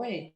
ele.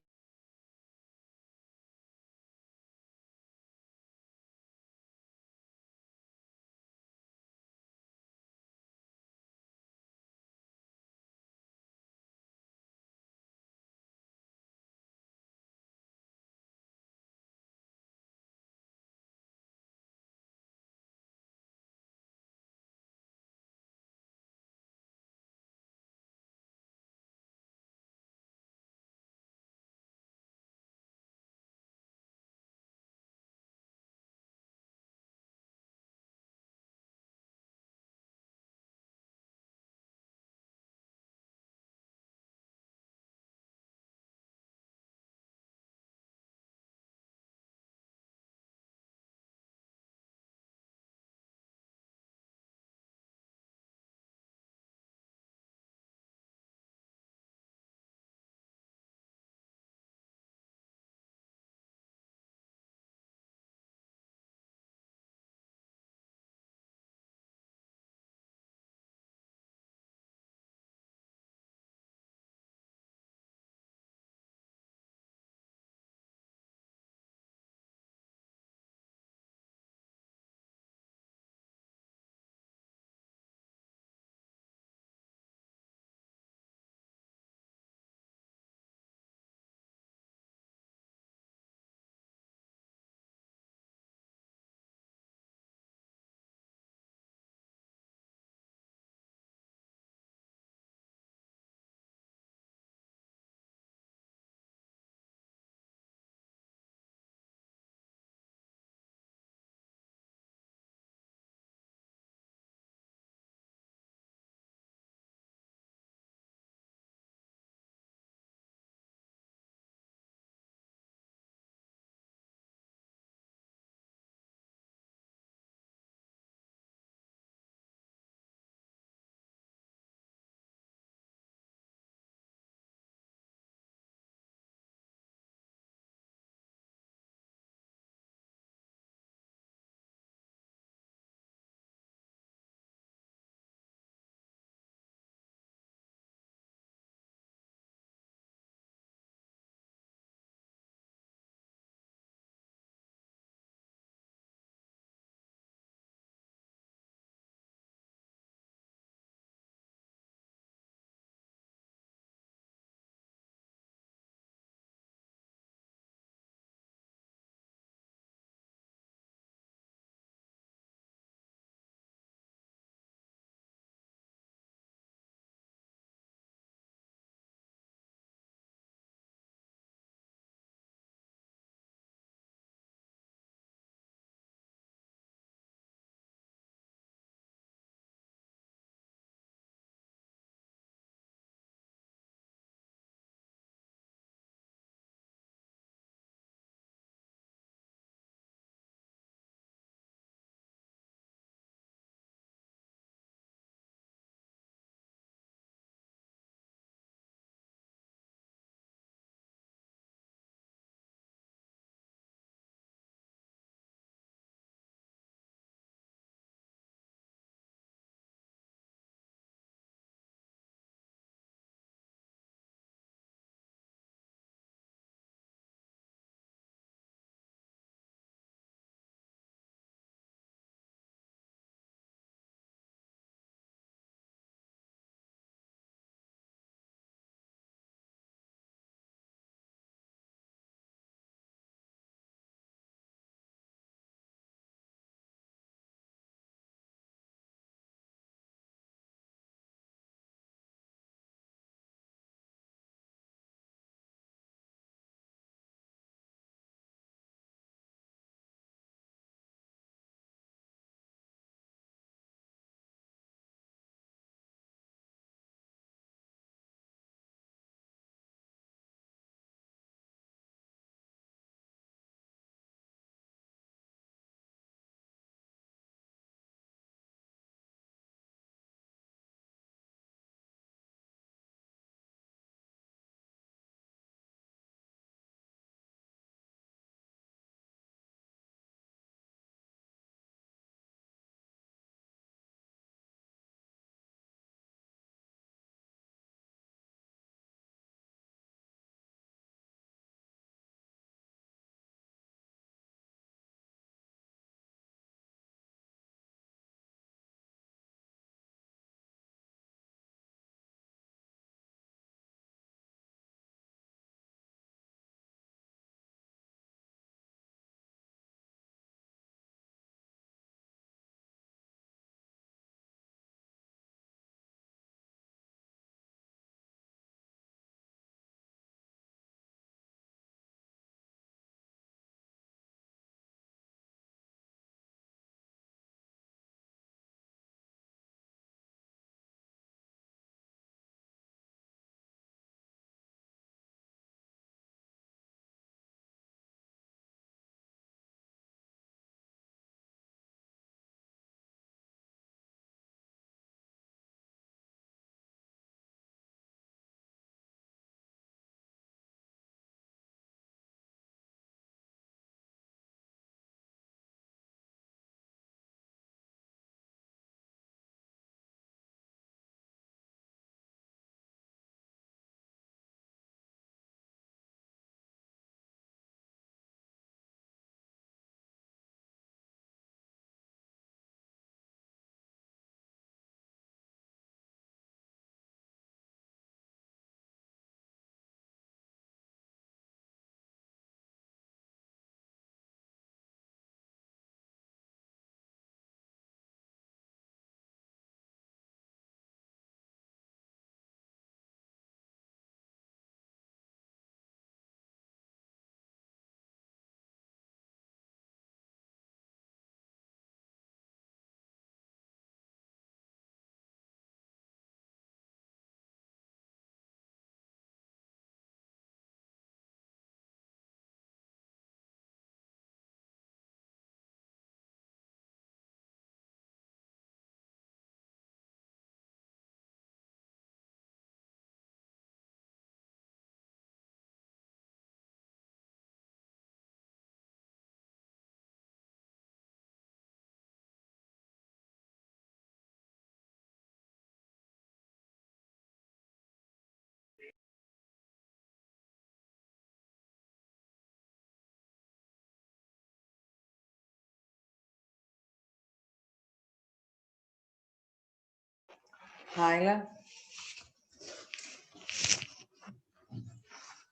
Raila.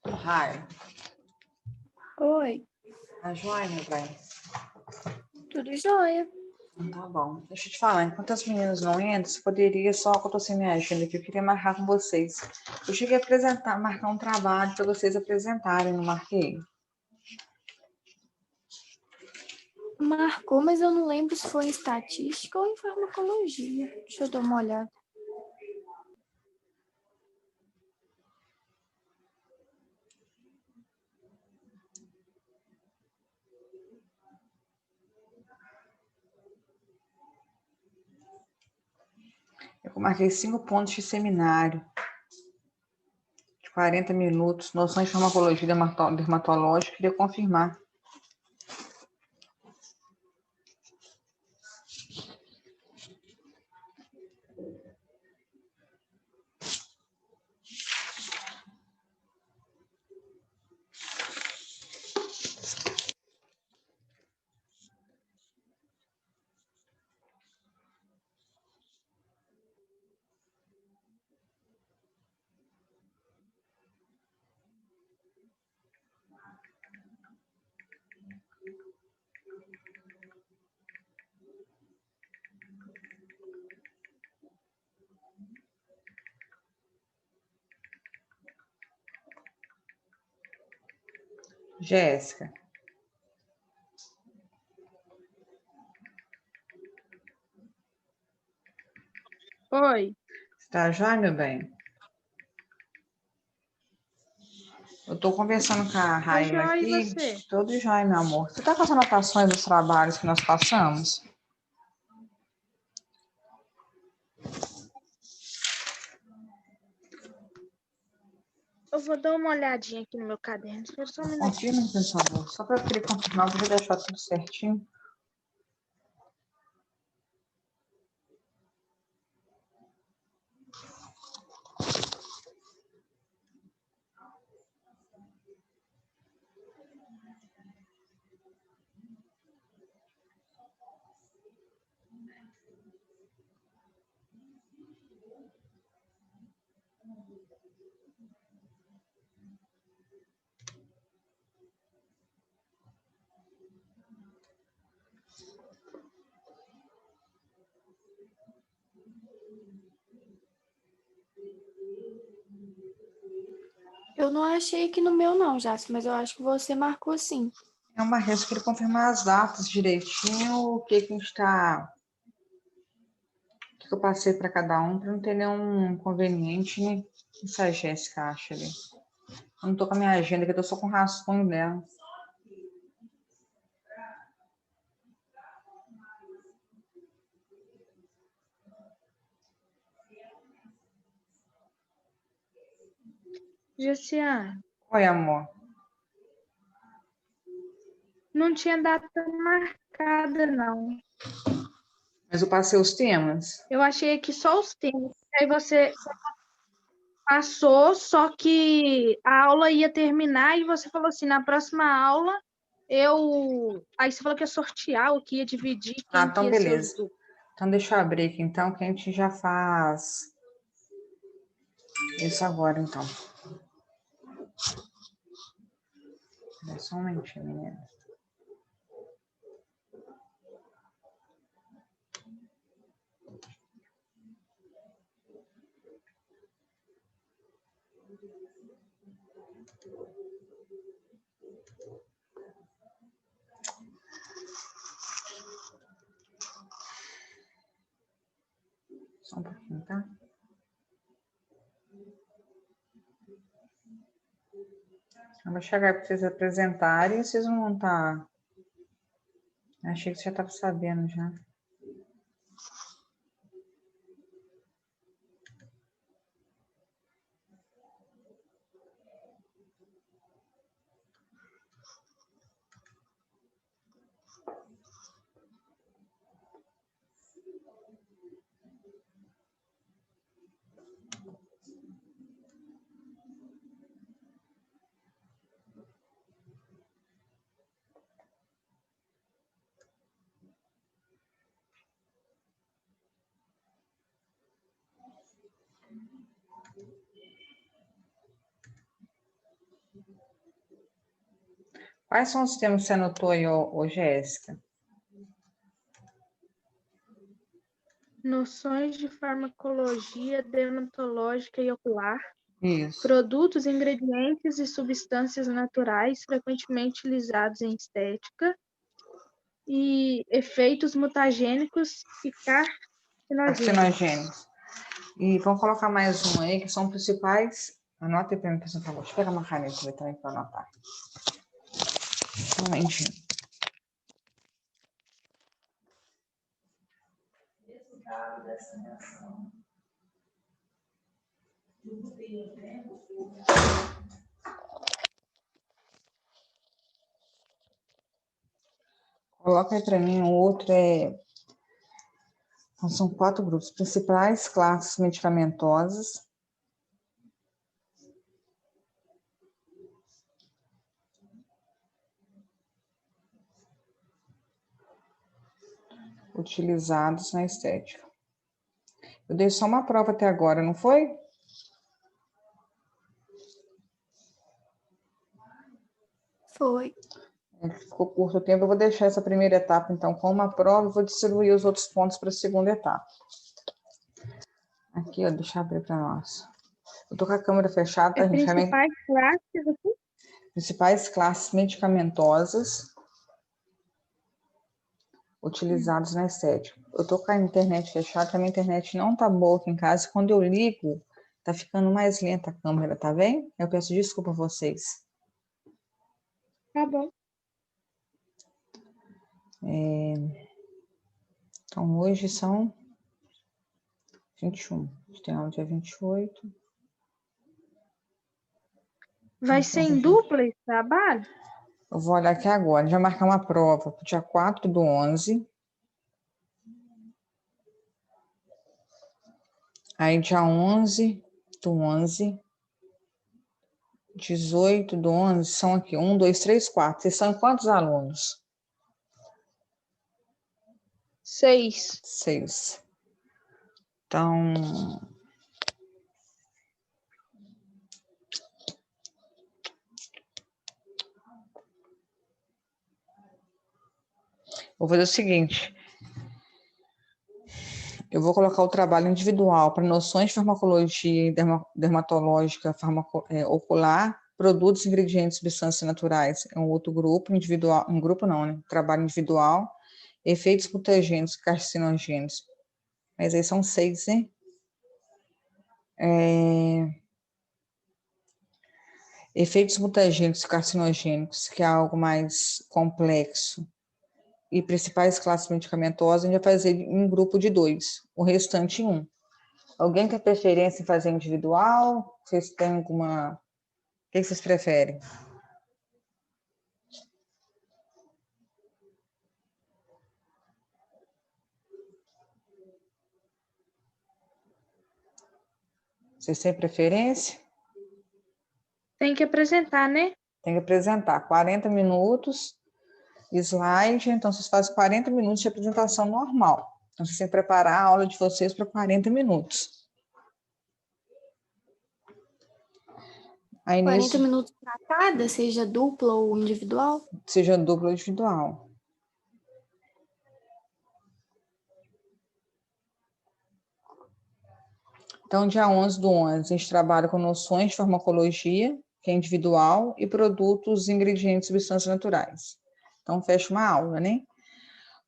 Raila. Oi, Tá joia, meu bem? tudo jóia. Tá bom. Deixa eu te falar, enquanto as meninas não entram, você poderia, só que eu tô sem minha agenda aqui, eu queria marcar com vocês. Eu cheguei a marcar um trabalho para vocês apresentarem, não marquei? Marcou, mas eu não lembro se foi em estatística ou em farmacologia. Deixa eu dar uma olhada. Eu marquei 5 pontos de seminário, de 40 minutos, noções de farmacologia dermatológica, queria confirmar. Jéssica. Oi. Tá jóia, meu bem? Eu tô conversando com a Tô Raila jóia, e aqui. você? Tudo jóia, meu amor. Você tá com as anotações dos trabalhos que nós passamos? Eu vou dar uma olhadinha aqui no meu caderno. Espera só um minutinho. Confirma, por favor. Só para eu querer confirmar, eu vou deixar tudo certinho. Eu não achei aqui no meu não, Jássio, mas eu acho que você marcou sim. É uma reza, eu queria confirmar as datas direitinho, o que que a gente está. O que que eu passei para cada um, para não ter nenhum inconveniente, né? Isso a Jéssica acha ali. Eu não tô com a minha agenda, que eu tô só com o rascunho dela. Josiane, Oi, amor. não tinha data marcada, não. Mas eu passei os temas. Eu achei aqui só os temas. Aí você passou, só que a aula ia terminar e você falou assim, na próxima aula Aí você falou que ia sortear, ou que ia dividir Ah, quem que então ia ser os beleza. do... Então deixa eu abrir aqui, então, que a gente já faz isso agora, então. É só um momentinho, menina. Só um pouquinho, tá? Eu vou chegar para vocês apresentarem e vocês vão estar. Achei que você já estava sabendo já. Quais são os termos que você anotou aí, Jéssica? Noções de farmacologia dermatológica e ocular. Isso. Produtos, ingredientes e substâncias naturais frequentemente utilizados em estética. E efeitos mutagênicos e carcinogênicos. Carcinogênicos. E vamos colocar mais um aí, que são principais. Anota aí para mim, por favor. Deixa eu pegar uma caneta aí também para anotar. Um momentinho. Coloca aí para mim um outro, então, são 4 grupos. Principais classes medicamentosas. Utilizados na estética. Eu dei só uma prova até agora, não foi? Foi. Ficou curto o tempo, eu vou deixar essa primeira etapa, então, com uma prova e vou distribuir os outros pontos para a segunda etapa. Aqui, ó, deixa eu abrir para nós. Eu tô com a câmera fechada, tá, gente? Principais classes aqui? Principais classes medicamentosas utilizadas na estética. Eu tô com a internet fechada, a minha internet não tá boa aqui em casa, e quando eu ligo, tá ficando mais lenta a câmera, tá vendo? Eu peço desculpa a vocês. Tá bom. Então, hoje são 21. A gente tem aula dia 28. Vai ser em dupla esse trabalho? Eu vou olhar aqui agora. A gente vai marcar uma prova para o dia 4/11. Aí, dia 11/11. 18/11. São aqui 1, 2, 3, 4. Vocês são quantos alunos? 6. 6. Então, vou fazer o seguinte. Eu vou colocar o trabalho individual para noções de farmacologia dermatológica, ocular, produtos, ingredientes, substâncias naturais. É um outro grupo individual, um grupo não, né? Trabalho individual, efeitos mutagênicos, carcinogênicos. Mas aí são 6, né? Efeitos mutagênicos, carcinogênicos, que é algo mais complexo. E principais classes medicamentosas, a gente vai fazer em um grupo de 2, o restante em 1. Alguém tem preferência em fazer individual? Vocês têm alguma... O que vocês preferem? Vocês têm preferência? Tem que apresentar, né? Tem que apresentar 40 minutos, slide, então vocês fazem 40 minutos de apresentação normal. Então, vocês têm que preparar a aula de vocês para 40 minutos. Aí, 40 minutos para cada, seja dupla ou individual? Seja dupla ou individual. Então, dia 11/11, a gente trabalha com noções de farmacologia, que é individual, e produtos, ingredientes e substâncias naturais. Então, fecha uma aula, né?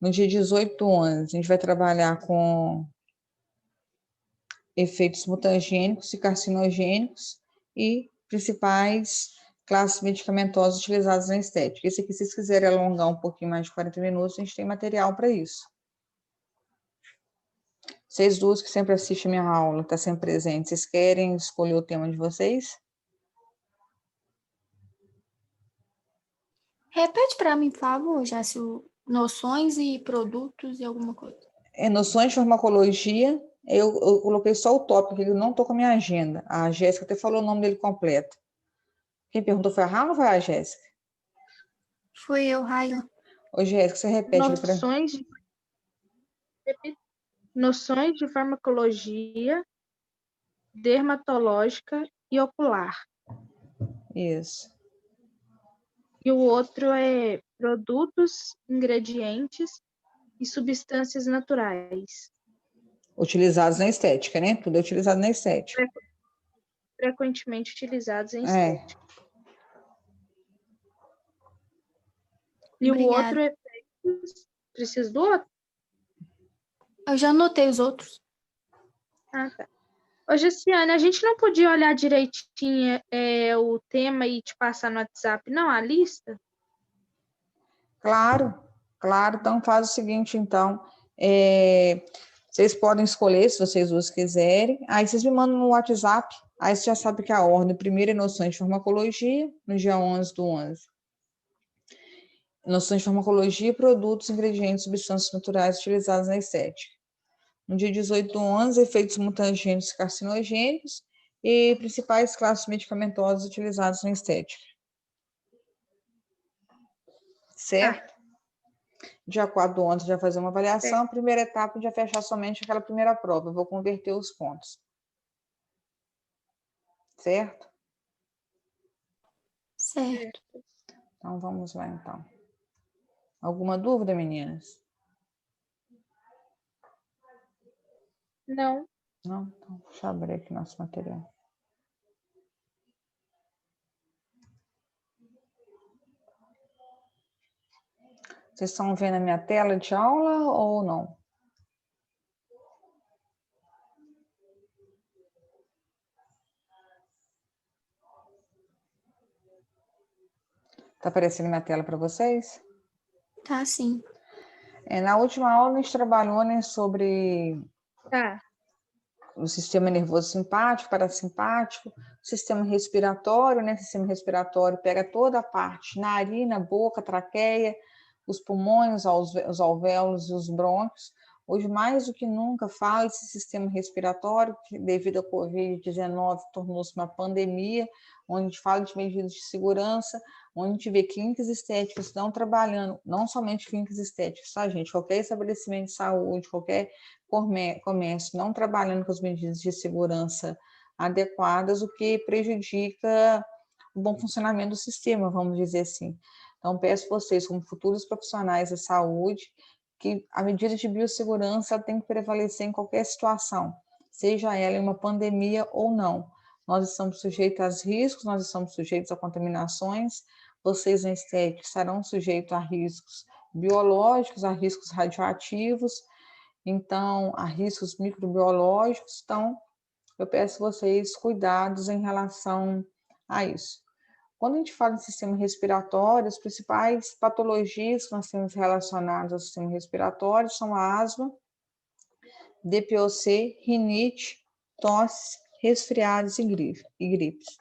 No dia 18/11, a gente vai trabalhar com efeitos mutagênicos e carcinogênicos e principais classes medicamentosas utilizadas na estética. Esse aqui, se vocês quiserem alongar um pouquinho mais de 40 minutos, a gente tem material para isso. Vocês duas que sempre assistem minha aula, estão sempre presentes, vocês querem escolher o tema de vocês? Repete para mim, por favor, Jássio, noções e produtos e alguma coisa. Noções de farmacologia, eu coloquei só o tópico, que eu não estou com a minha agenda. A Jéssica até falou o nome dele completo. Quem perguntou foi a Rafa ou foi a Jéssica? Foi eu, Raila. Ô, Jéssica, você repete ele para mim. Noções de farmacologia dermatológica e ocular. Isso. E o outro é produtos, ingredientes e substâncias naturais, Utilizados na estética, né? Tudo é utilizado na estética. frequentemente utilizados em É, estética. E o outro Obrigada. é precisa do outro? Eu já anotei os outros. Ah, tá. Ô, Gessiane, a gente não podia olhar direitinho o tema e te passar no WhatsApp, não, a lista? claro, claro. Então faz o seguinte, então. Vocês podem escolher, se vocês duas quiserem. Aí vocês me mandam no WhatsApp. Aí você já sabe que a ordem, primeiro é noções de farmacologia, no dia 11/11. Noções de farmacologia, produtos, ingredientes, substâncias naturais utilizadas na estética. No dia 18/11, efeitos mutagênicos e carcinogênicos e principais classes medicamentosas utilizadas na estética. Certo? Dia 4/11 já fazer uma avaliação. Primeira etapa já fechar somente aquela primeira prova. Eu vou converter os pontos. Certo? Certo. Então vamos lá então. Alguma dúvida, meninas? Não. Não? Então, deixa eu abrir aqui nosso material. Vocês estão vendo a minha tela de aula ou não? Está aparecendo na tela para vocês? Tá, sim. Na última aula, a gente trabalhou, né, sobre Tá. o sistema nervoso simpático, parasimpático, sistema respiratório, né? Sistema respiratório pega toda a parte, narina, boca, traqueia, os pulmões, os alvéolos e os brônquios. Hoje, mais do que nunca, fala esse sistema respiratório, que devido à Covid-19 tornou-se uma pandemia, onde a gente fala de medidas de segurança, onde a gente vê clínicas estéticas estão trabalhando, não somente clínicas estéticas, tá, gente? Qualquer estabelecimento de saúde, qualquer comércio não trabalhando com as medidas de segurança adequadas, o que prejudica o bom funcionamento do sistema, vamos dizer assim. Então, peço vocês, como futuros profissionais da saúde, que a medida de biossegurança tem que prevalecer em qualquer situação, seja ela em uma pandemia ou não. Nós estamos sujeitos a riscos, nós estamos sujeitos a contaminações, vocês na estética estarão sujeitos a riscos biológicos, a riscos radioativos, então, há riscos microbiológicos, então eu peço vocês cuidados em relação a isso. Quando a gente fala em sistema respiratório, as principais patologias que nós temos relacionadas ao sistema respiratório são a asma, DPOC, rinite, tosse, resfriados e gripes.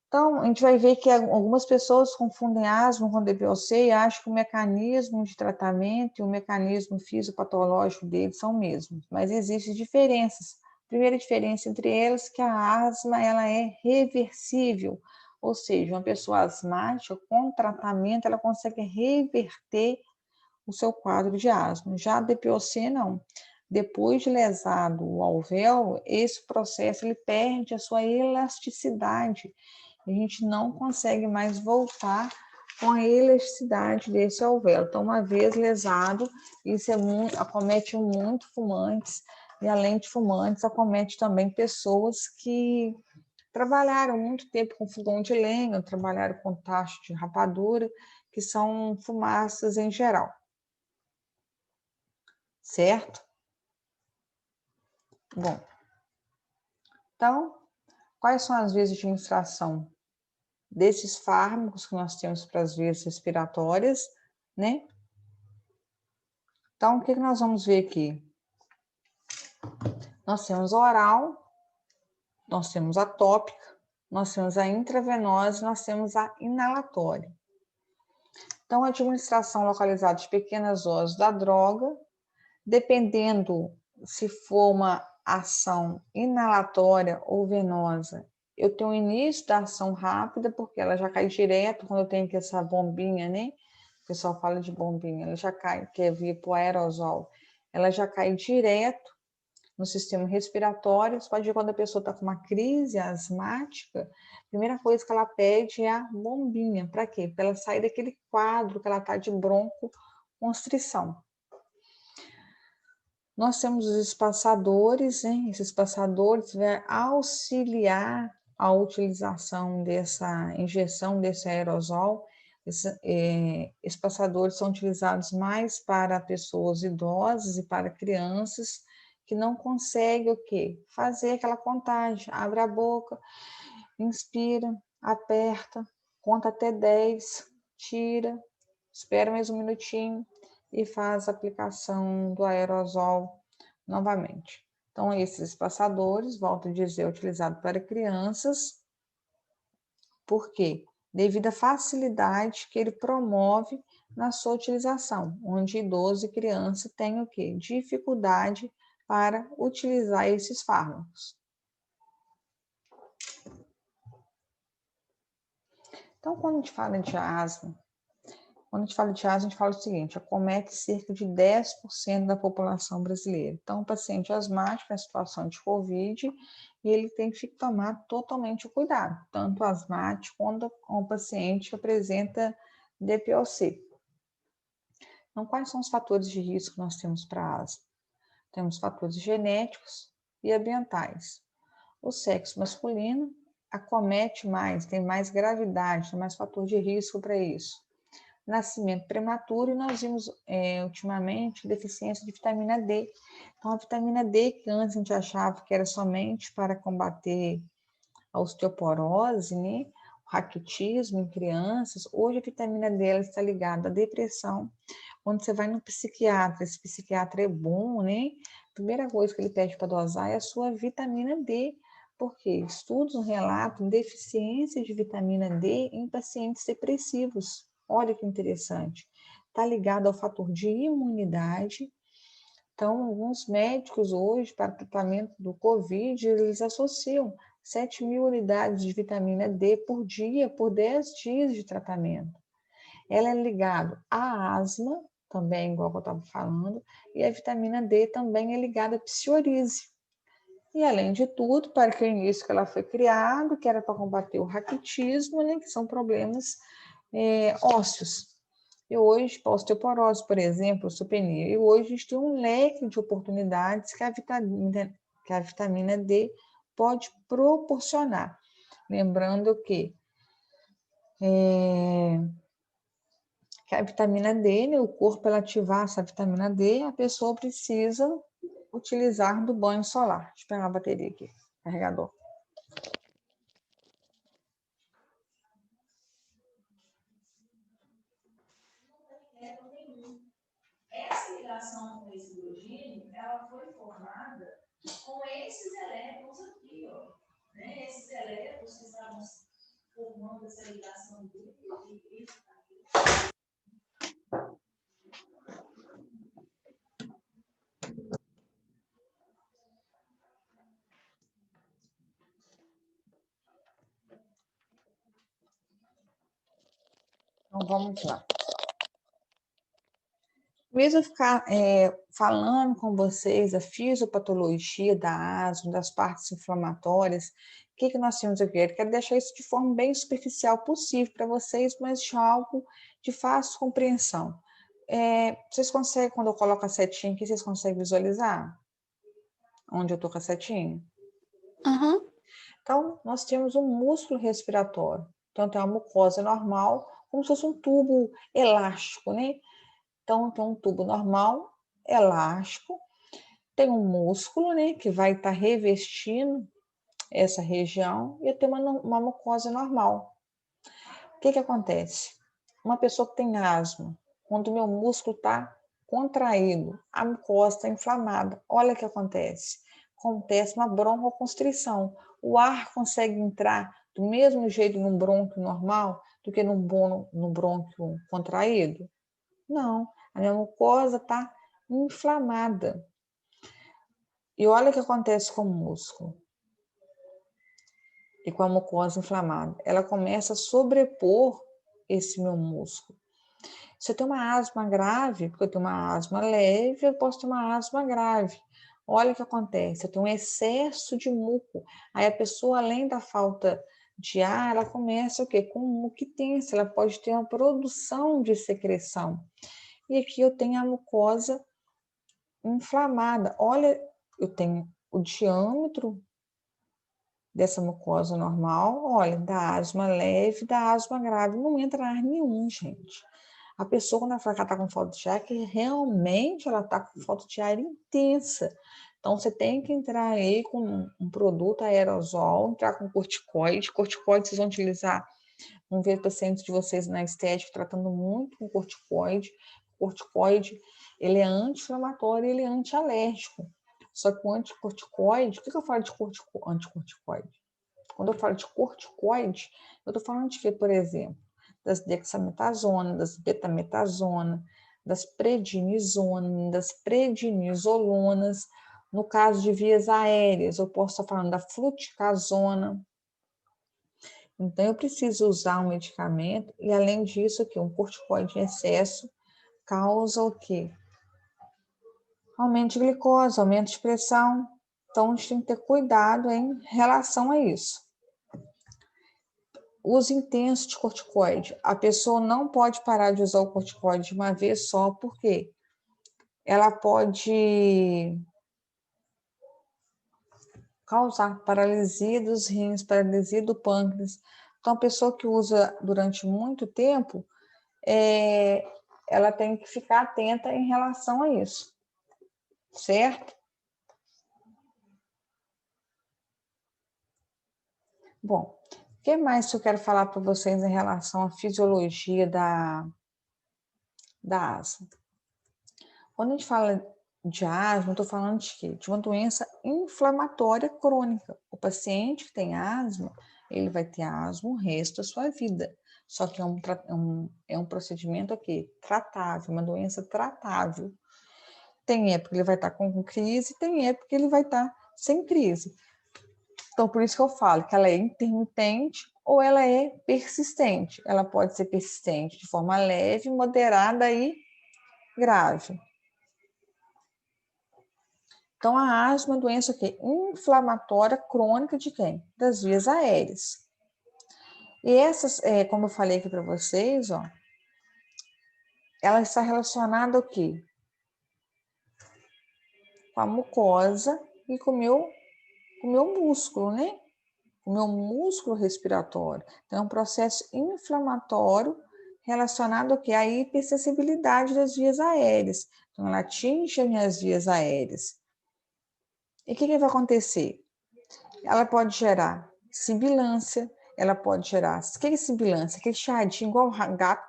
Então, a gente vai ver que algumas pessoas confundem asma com DPOC e acham que o mecanismo de tratamento e o mecanismo fisiopatológico deles são os mesmos, mas existem diferenças. A primeira diferença entre elas é que a asma ela é reversível, ou seja, uma pessoa asmática com tratamento ela consegue reverter o seu quadro de asma. Já a DPOC não. Depois de lesado o alvéolo, esse processo ele perde a sua elasticidade. A gente não consegue mais voltar com a elasticidade desse alvéolo. Então, uma vez lesado, isso acomete muito fumantes, e além de fumantes, acomete também pessoas que trabalharam muito tempo com fogão de lenha, trabalharam com tacho de rapadura, que são fumaças em geral. Certo? Bom, então, quais são as vias de administração desses fármacos que nós temos para as vias respiratórias, né? Então, o que nós vamos ver aqui? Nós temos a oral, nós temos a tópica, nós temos a intravenosa, nós temos a inalatória. Então, a administração localizada de pequenas doses da droga, dependendo se for uma ação inalatória ou venosa, eu tenho o início da ação rápida, porque ela já cai direto quando eu tenho aqui essa bombinha, né? O pessoal fala de bombinha, ela já cai, que é via para o aerosol, ela já cai direto no sistema respiratório. Você pode ver quando a pessoa está com uma crise asmática, a primeira coisa que ela pede é a bombinha. Para quê? Para ela sair daquele quadro que ela está de broncoconstrição. Nós temos os espaçadores, hein? Esses espaçadores vão auxiliar a utilização dessa injeção desse aerosol. Espaçadores são utilizados mais para pessoas idosas e para crianças que não conseguem o quê? Fazer aquela contagem. Abre a boca, inspira, aperta, conta até 10, tira, espera mais um minutinho e faz a aplicação do aerosol novamente. Então, esses espaçadores, volto a dizer, utilizados para crianças. Por quê? Devido à facilidade que ele promove na sua utilização, onde idoso e criança têm o quê? Dificuldade para utilizar esses fármacos. Então, quando a gente fala de asma, a gente fala o seguinte: acomete cerca de 10% da população brasileira. Então, o paciente asmático em situação de Covid, ele tem que tomar totalmente o cuidado, tanto o asmático quanto o paciente que apresenta DPOC. Então, quais são os fatores de risco que nós temos para asma? Temos fatores genéticos e ambientais. O sexo masculino acomete mais, tem mais gravidade, tem mais fator de risco para isso. Nascimento prematuro, e nós vimos ultimamente deficiência de vitamina D. Então, a vitamina D, que antes a gente achava que era somente para combater a osteoporose, né? O raquitismo em crianças, hoje a vitamina D ela está ligada à depressão. Quando você vai no psiquiatra, esse psiquiatra é bom, né? A primeira coisa que ele pede para dosar é a sua vitamina D, porque estudos relatam deficiência de vitamina D em pacientes depressivos. Olha que interessante. Está ligado ao fator de imunidade. Então, alguns médicos hoje, para tratamento do Covid, eles associam 7.000 unidades de vitamina D por dia, por 10 dias de tratamento. Ela é ligada à asma, também, igual que eu estava falando, e a vitamina D também é ligada à psoríase. E, além de tudo, para que o início que ela foi criada, que era para combater o raquitismo, né, que são problemas ósseos. E hoje, para osteoporose, por exemplo, osteopenia, e hoje a gente tem um leque de oportunidades que a vitamina D pode proporcionar. Lembrando que a vitamina D, né, o corpo, para ativar essa vitamina D, a pessoa precisa utilizar do banho solar. Deixa eu pegar a bateria aqui, carregador. Essa ligação com esse hidrogênio, ela foi formada com esses elétrons aqui, ó. Né? Esses elétrons que estavam formando essa ligação dupla aqui. Então, vamos lá. Mesmo eu ficar falando com vocês a fisiopatologia da asma, das partes inflamatórias, o que nós temos aqui? Eu quero deixar isso de forma bem superficial possível para vocês, mas de algo de fácil compreensão. Vocês conseguem, quando eu coloco a setinha aqui, vocês conseguem visualizar onde eu estou com a setinha? Uhum. Então, nós temos um músculo respiratório. Então, tem uma mucosa normal, como se fosse um tubo elástico, né? Então, tem um tubo normal, elástico, tem um músculo, né, que vai estar revestindo essa região, e eu tenho uma mucosa normal. O que acontece? Uma pessoa que tem asma, quando o meu músculo está contraído, a mucosa está inflamada, olha o que acontece. Acontece uma broncoconstrição. O ar consegue entrar do mesmo jeito num brônquio normal do que num brônquio contraído? Não, a minha mucosa está inflamada. E olha o que acontece com o músculo e com a mucosa inflamada. Ela começa a sobrepor esse meu músculo. Se eu tenho uma asma grave, porque eu tenho uma asma leve, eu posso ter uma asma grave. Olha o que acontece, eu tenho um excesso de muco. Aí a pessoa, além da falta de ar, ela começa o quê? Com muquitência, ela pode ter uma produção de secreção. E aqui eu tenho a mucosa inflamada. Olha, eu tenho o diâmetro dessa mucosa normal, olha, da asma leve, da asma grave, não entra ar nenhum, gente. A pessoa, quando ela fala que ela está com falta de ar, que realmente ela está com falta de ar intensa. Então, você tem que entrar aí com um produto aerosol, entrar com corticoide. Corticoide vocês vão utilizar, vão ver pacientes de vocês na estética tratando muito com corticoide. Corticoide, ele é anti-inflamatório, ele é anti-alérgico. Só que o anticorticoide, o que eu falo de anticorticoide? Quando eu falo de corticoide, eu estou falando de quê, por exemplo? Das dexametasona, das betametasona, das prednisona, das prednisolonas. No caso de vias aéreas, eu posso estar falando da fluticasona. Então, eu preciso usar um medicamento e, além disso, aqui, um corticoide em excesso causa o quê? Aumento de glicose, aumento de pressão. Então, a gente tem que ter cuidado em relação a isso. Uso intenso de corticoide. A pessoa não pode parar de usar o corticoide de uma vez só, porque ela pode causar paralisia dos rins, paralisia do pâncreas. Então, a pessoa que usa durante muito tempo, ela tem que ficar atenta em relação a isso, certo? Bom, o que mais eu quero falar para vocês em relação à fisiologia da asma? Quando a gente fala de asma, eu estou falando de quê? De uma doença inflamatória crônica. O paciente que tem asma, ele vai ter asma o resto da sua vida. Só que é um procedimento aqui, tratável, uma doença tratável. Tem época que ele vai estar com crise, tem época que ele vai estar sem crise. Então, por isso que eu falo que ela é intermitente ou ela é persistente. Ela pode ser persistente de forma leve, moderada e grave. Então, a asma é uma doença aqui, inflamatória crônica de quem? Das vias aéreas. E essas, como eu falei aqui para vocês, ó, ela está relacionada ao quê? Com a mucosa e com o meu músculo, né? O meu músculo respiratório. Então, é um processo inflamatório relacionado ao quê? À hipersensibilidade das vias aéreas. Então, ela atinge as minhas vias aéreas. E o que vai acontecer? Ela pode gerar sibilância, ela pode gerar... O que é sibilância? Aquele chiadinho igual gato.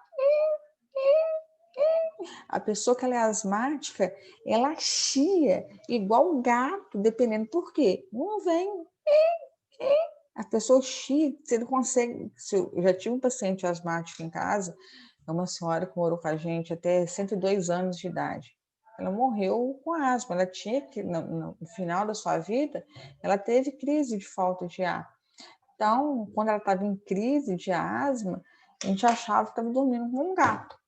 A pessoa que ela é asmática, ela chia igual gato, dependendo por quê. Não vem. A pessoa chia, você não consegue... Eu já tive um paciente asmático em casa, é uma senhora que morou com a gente até 102 anos de idade. Ela morreu com asma, ela tinha que, no final da sua vida, ela teve crise de falta de ar. Então, quando ela estava em crise de asma, a gente achava que estava dormindo com um gato,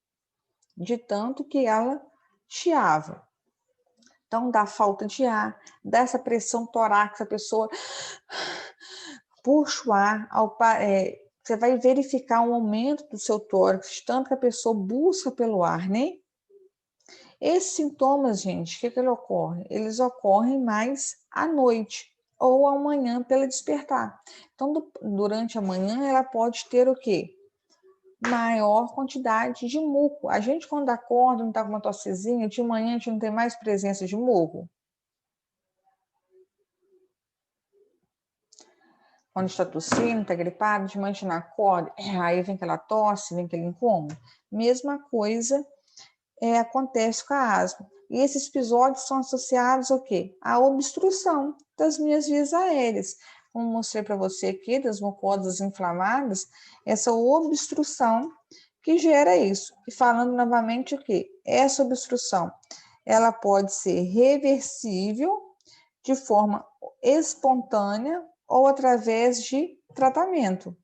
de tanto que ela chiava. Então, dá falta de ar, dá essa pressão torácica, a pessoa puxa o ar, você vai verificar um aumento do seu tórax, tanto que a pessoa busca pelo ar, né? Esses sintomas, gente, o que ele ocorre? Eles ocorrem mais à noite ou amanhã pela despertar. Então, durante a manhã, ela pode ter o quê? Maior quantidade de muco. A gente, quando acorda, não está com uma tossezinha, de manhã a gente não tem mais presença de muco. Quando está tossindo, está gripado, de manhã a gente não acorda, aí vem aquela tosse, vem aquele incômodo. Mesma coisa acontece com a asma. E esses episódios são associados ao quê? À obstrução das minhas vias aéreas. Como mostrei para você aqui, das mucosas inflamadas, essa obstrução que gera isso. E falando novamente o quê? Essa obstrução, ela pode ser reversível de forma espontânea ou através de tratamento.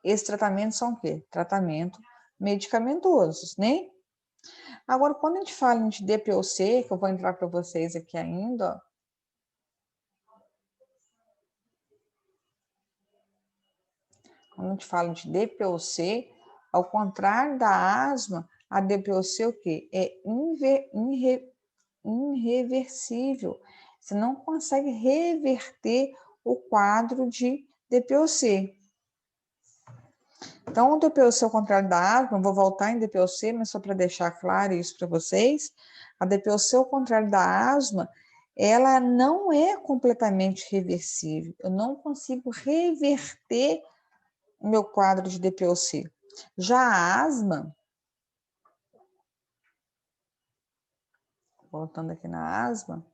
Esses tratamentos são o quê? Tratamento medicamentosos, né? Agora, quando a gente fala de DPOC, que eu vou entrar para vocês aqui ainda, ó, quando a gente fala de DPOC, ao contrário da asma, a DPOC o quê? É irreversível. Você não consegue reverter o quadro de DPOC. Então, o DPOC, ao contrário da asma, vou voltar em DPOC, mas só para deixar claro isso para vocês, a DPOC, ao contrário da asma, ela não é completamente reversível. Eu não consigo reverter o meu quadro de DPOC. Já a asma, voltando aqui na asma,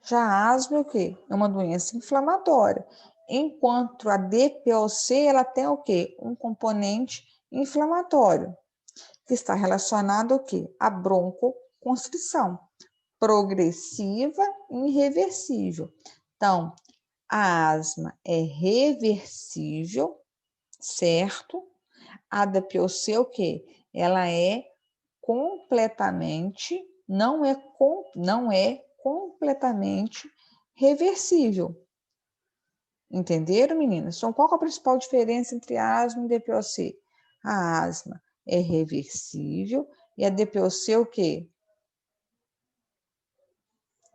já a asma é o quê? É uma doença inflamatória. Enquanto a DPOC, ela tem o quê? Um componente inflamatório, que está relacionado ao quê? A broncoconstrição, progressiva e irreversível. Então, a asma é reversível, certo? A DPOC é o quê? Ela é completamente, não é completamente reversível. Entenderam, meninas? Então, qual é a principal diferença entre asma e DPOC? A asma é reversível e a DPOC o quê?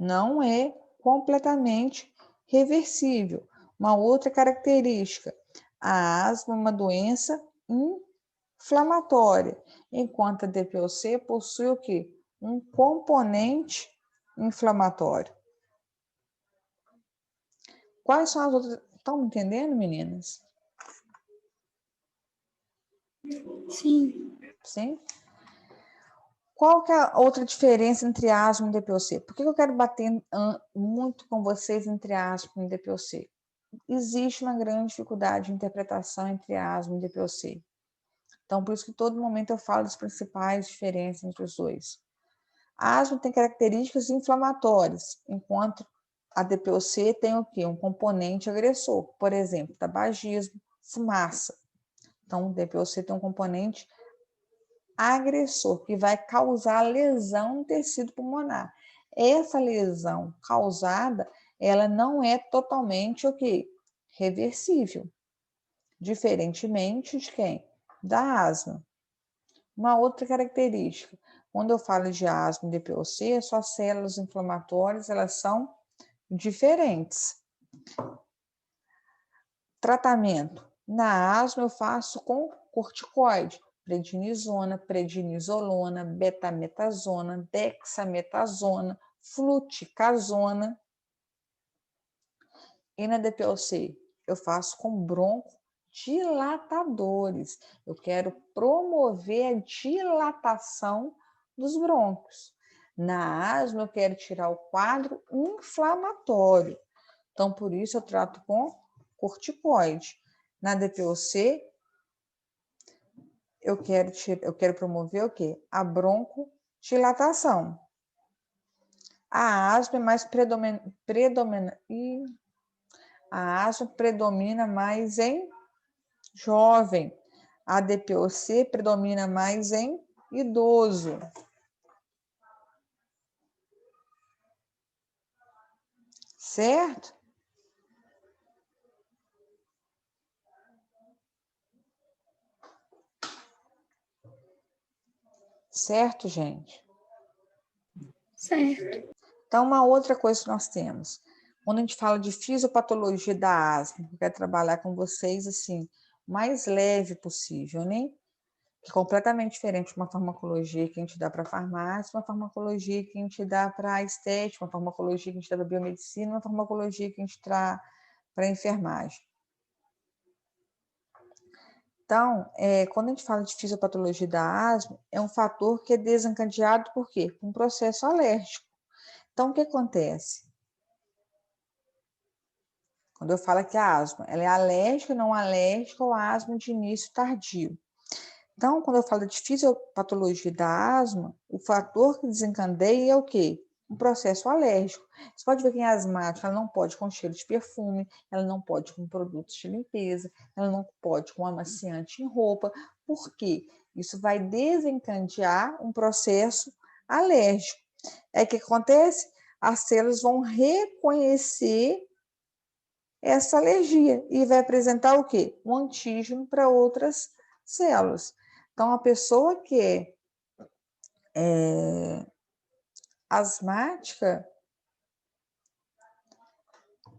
Não é completamente reversível. Uma outra característica, a asma é uma doença inflamatória, enquanto a DPOC possui o quê? Um componente inflamatório. Quais são as outras? Estão me entendendo, meninas? Sim. Sim? Qual que é a outra diferença entre asma e DPOC? Por que eu quero bater muito com vocês entre asma e DPOC? Existe uma grande dificuldade de interpretação entre asma e DPOC. Então, por isso que todo momento eu falo das principais diferenças entre os dois. A asma tem características inflamatórias, enquanto a DPOC tem o quê? Um componente agressor, por exemplo, tabagismo, fumaça. Então, o DPOC tem um componente agressor, que vai causar lesão no tecido pulmonar. Essa lesão causada, ela não é totalmente o quê? Reversível. Diferentemente de quem? Da asma. Uma outra característica, quando eu falo de asma e DPOC, suas células inflamatórias, elas são diferentes. Tratamento. Na asma eu faço com corticoide, prednisona, prednisolona, betametasona, dexametasona, fluticasona. E na DPOC eu faço com broncodilatadores. Eu quero promover a dilatação dos brônquios. Na asma eu quero tirar o quadro inflamatório. Então, por isso eu trato com corticoide. Na DPOC, eu quero promover o quê? A broncodilatação. A asma é mais a asma predomina mais em jovem. A DPOC predomina mais em idoso. Certo? Certo, gente? Certo. Então, uma outra coisa que nós temos, quando a gente fala de fisiopatologia da asma, eu quero trabalhar com vocês assim, o mais leve possível, né? Que é completamente diferente de uma farmacologia que a gente dá para a farmácia, uma farmacologia que a gente dá para a estética, uma farmacologia que a gente dá para a biomedicina, uma farmacologia que a gente dá para a enfermagem. Então, quando a gente fala de fisiopatologia da asma, é um fator que é desencadeado por quê? Por um processo alérgico. Então, o que acontece? Quando eu falo que a asma, ela é alérgica, não alérgica ou asma de início tardio. Então, quando eu falo de fisiopatologia da asma, o fator que desencadeia é o quê? um processo alérgico. Você pode ver que em asmática, ela não pode com cheiro de perfume, ela não pode com produtos de limpeza, ela não pode com amaciante em roupa. Por quê? Isso vai desencadear um processo alérgico. É que acontece? As células vão reconhecer essa alergia e vai apresentar o quê? Um antígeno para outras células. Então, a pessoa que é asmática,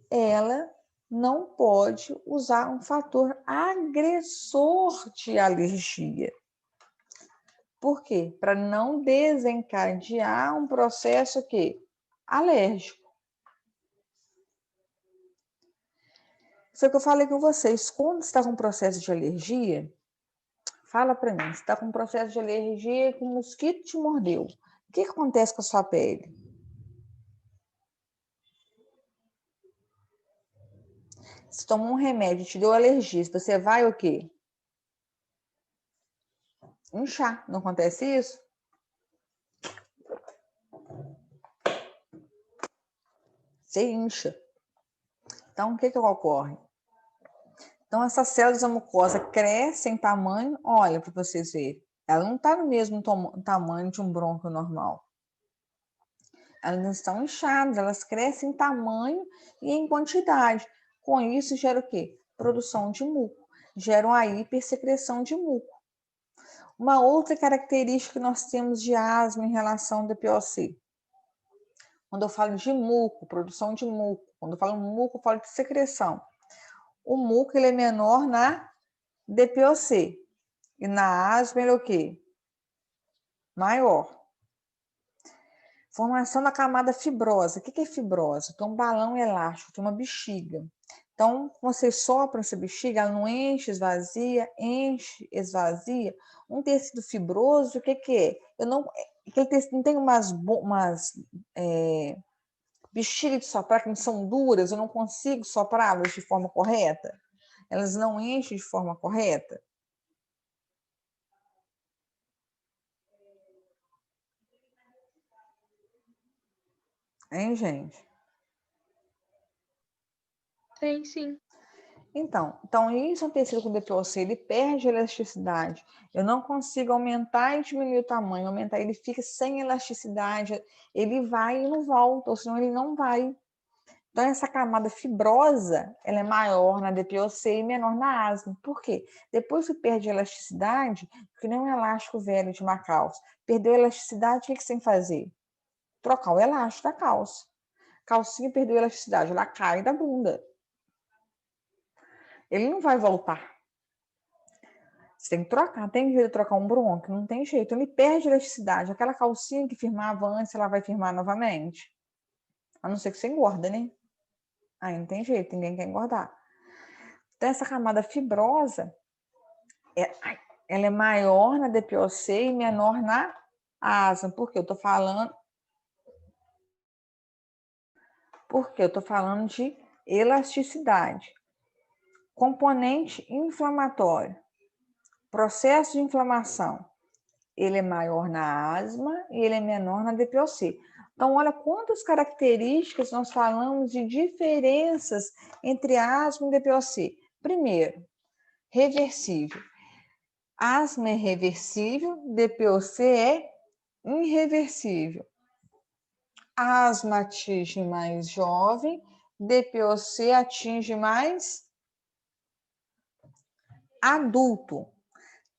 ela não pode usar um fator agressor de alergia. Por quê? Para não desencadear um processo que alérgico. Foi o que eu falei com vocês. Quando você está com um processo de alergia, fala para mim, você está com um processo de alergia que um mosquito te mordeu. O que acontece com a sua pele? Você tomou um remédio, te deu alergia, você vai o quê? Inchar. Não acontece isso? Você incha. Então, o que ocorre? Então, essas células da mucosa crescem em tamanho, olha para vocês verem. Ela não está no mesmo tamanho de um brônquio normal. Elas estão inchadas, elas crescem em tamanho e em quantidade. Com isso, gera o quê? Produção de muco. Gera uma hipersecreção de muco. Uma outra característica que nós temos de asma em relação ao DPOC. Quando eu falo de muco, produção de muco, quando eu falo muco, eu falo de secreção. O muco ele é menor na DPOC. E na asma ele é o quê? Maior. Formação da camada fibrosa. O que é fibrose? Tem um balão elástico, tem uma bexiga. Então, você sopra essa bexiga, ela não enche, esvazia. Um tecido fibroso, o que é? Aquele tecido não tem umas bexiga de soprar que são duras, eu não consigo soprá-las de forma correta. Elas não enchem de forma correta. Hein, gente? Tem sim. Então isso é um tecido com DPOC, ele perde elasticidade. Eu não consigo aumentar e diminuir o tamanho, aumentar, ele fica sem elasticidade, ele vai e não volta, ou senão ele não vai. Então, essa camada fibrosa, ela é maior na DPOC e menor na asma. Por quê? Depois que perde a elasticidade, que nem um elástico velho de uma calça, perdeu a elasticidade, o que você tem que fazer? Trocar o elástico da calça. Calcinha perdeu a elasticidade, ela cai da bunda. Ele não vai voltar. Você tem que trocar, tem jeito de trocar um bronco? Não tem jeito, ele perde a elasticidade. Aquela calcinha que firmava antes, ela vai firmar novamente. A não ser que você engorda, né? Aí não tem jeito, ninguém quer engordar. Então, essa camada fibrosa, ela é maior na DPOC e menor na asma. Por que eu estou falando? Porque eu estou falando de elasticidade. Componente inflamatório. Processo de inflamação. Ele é maior na asma e ele é menor na DPOC. Então, olha quantas características nós falamos de diferenças entre asma e DPOC. Primeiro, reversível. Asma é reversível, DPOC é irreversível. Asma atinge mais jovem, DPOC atinge mais adulto.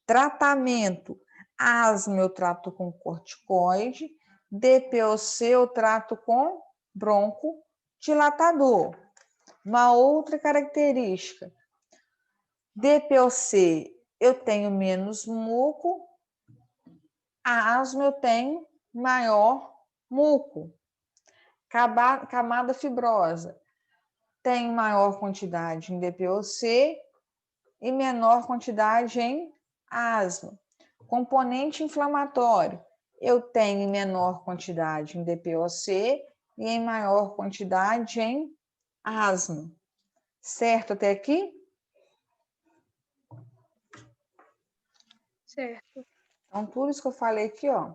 Tratamento. Asma eu trato com corticoide, DPOC eu trato com broncodilatador. Uma outra característica. DPOC eu tenho menos muco, a asma eu tenho maior muco. Camada fibrosa tem maior quantidade em DPOC e menor quantidade em asma. Componente inflamatório, eu tenho em menor quantidade em DPOC e em maior quantidade em asma. Certo até aqui? Certo. Então, tudo isso que eu falei aqui, ó,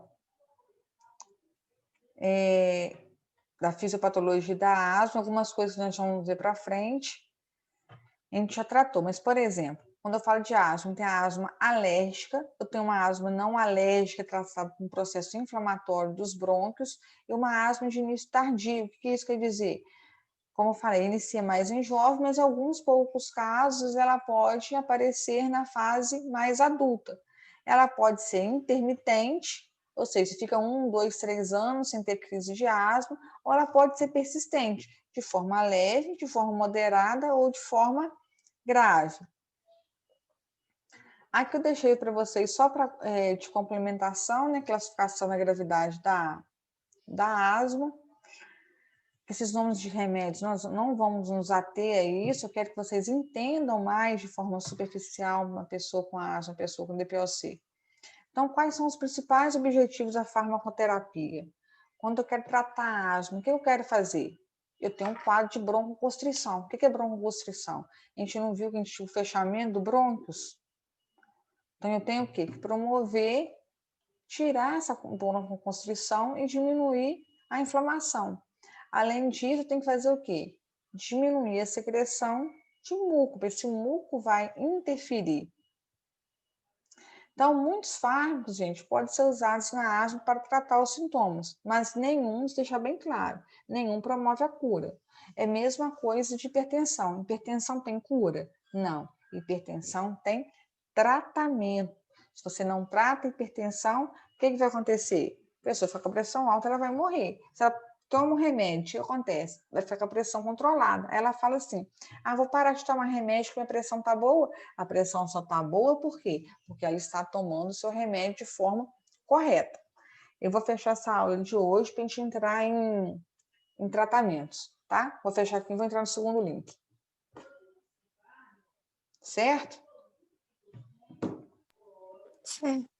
da fisiopatologia da asma, algumas coisas que nós vamos ver para frente, a gente já tratou. Mas, por exemplo, quando eu falo de asma, tem a asma alérgica, eu tenho uma asma não alérgica, tratada com um processo inflamatório dos brônquios, e uma asma de início tardio. O que isso quer dizer? Como eu falei, inicia mais em jovem, mas em alguns poucos casos ela pode aparecer na fase mais adulta. Ela pode ser intermitente, ou seja, fica 1, 2, 3 anos sem ter crise de asma, ou ela pode ser persistente, de forma leve, de forma moderada ou de forma grave. Aqui eu deixei para vocês só de complementação, né, classificação da gravidade da asma. Esses nomes de remédios, nós não vamos nos ater a isso, eu quero que vocês entendam mais de forma superficial uma pessoa com asma, uma pessoa com DPOC. Então, quais são os principais objetivos da farmacoterapia? Quando eu quero tratar a asma, o que eu quero fazer? Eu tenho um quadro de broncoconstrição. O que é broncoconstrição? A gente não viu que a gente tinha o fechamento do brônquios? Então, eu tenho o quê? Que promover, tirar essa broncoconstrição e diminuir a inflamação. Além disso, tem que fazer o quê? Diminuir a secreção de muco, porque esse muco vai interferir. Então, muitos fármacos, gente, podem ser usados na asma para tratar os sintomas, mas nenhum, se deixar bem claro, nenhum promove a cura. É a mesma coisa de hipertensão. Hipertensão tem cura? Não. Hipertensão tem tratamento. Se você não trata a hipertensão, o que vai acontecer? A pessoa fica com a pressão alta, ela vai morrer. Se ela toma um remédio, o que acontece? Vai ficar com a pressão controlada. Aí ela fala assim, vou parar de tomar remédio porque minha pressão está boa. A pressão só está boa por quê? Porque ela está tomando o seu remédio de forma correta. Eu vou fechar essa aula de hoje para a gente entrar em tratamentos, tá? Vou fechar aqui e vou entrar no segundo link. Certo? Certo.